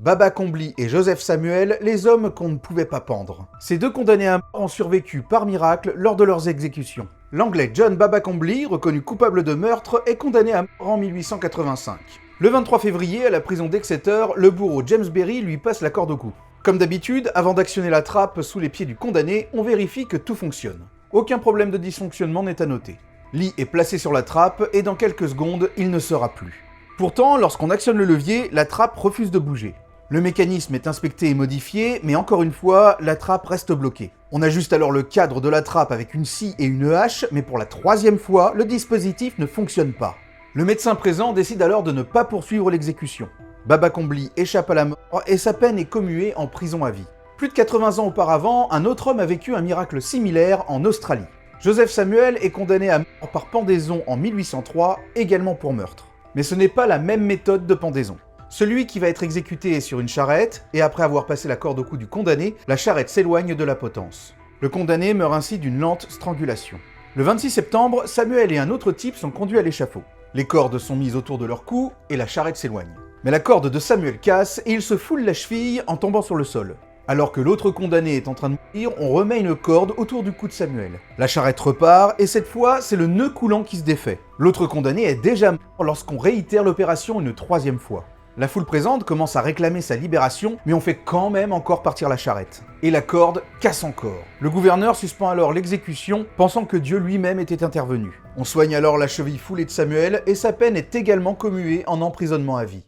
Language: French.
Baba Combly et Joseph Samuel, les hommes qu'on ne pouvait pas pendre. Ces deux condamnés à mort ont survécu par miracle lors de leurs exécutions. L'anglais John Baba Combly, reconnu coupable de meurtre, est condamné à mort en 1885. Le 23 février, à la prison d'Exeter, le bourreau James Berry lui passe la corde au cou. Comme d'habitude, avant d'actionner la trappe sous les pieds du condamné, on vérifie que tout fonctionne. Aucun problème de dysfonctionnement n'est à noter. Lee est placé sur la trappe et dans quelques secondes, il ne sera plus. Pourtant, lorsqu'on actionne le levier, la trappe refuse de bouger. Le mécanisme est inspecté et modifié, mais encore une fois, la trappe reste bloquée. On ajuste alors le cadre de la trappe avec une scie et une hache, mais pour la troisième fois, le dispositif ne fonctionne pas. Le médecin présent décide alors de ne pas poursuivre l'exécution. Baba Combly échappe à la mort et sa peine est commuée en prison à vie. Plus de 80 ans auparavant, un autre homme a vécu un miracle similaire en Australie. Joseph Samuel est condamné à mort par pendaison en 1803, également pour meurtre. Mais ce n'est pas la même méthode de pendaison. Celui qui va être exécuté est sur une charrette, et après avoir passé la corde au cou du condamné, la charrette s'éloigne de la potence. Le condamné meurt ainsi d'une lente strangulation. Le 26 septembre, Samuel et un autre type sont conduits à l'échafaud. Les cordes sont mises autour de leur cou, et la charrette s'éloigne. Mais la corde de Samuel casse, et il se foule la cheville en tombant sur le sol. Alors que l'autre condamné est en train de mourir, on remet une corde autour du cou de Samuel. La charrette repart, et cette fois, c'est le nœud coulant qui se défait. L'autre condamné est déjà mort lorsqu'on réitère l'opération une troisième fois. La foule présente commence à réclamer sa libération, mais on fait quand même encore partir la charrette. Et la corde casse encore. Le gouverneur suspend alors l'exécution, pensant que Dieu lui-même était intervenu. On soigne alors la cheville foulée de Samuel, et sa peine est également commuée en emprisonnement à vie.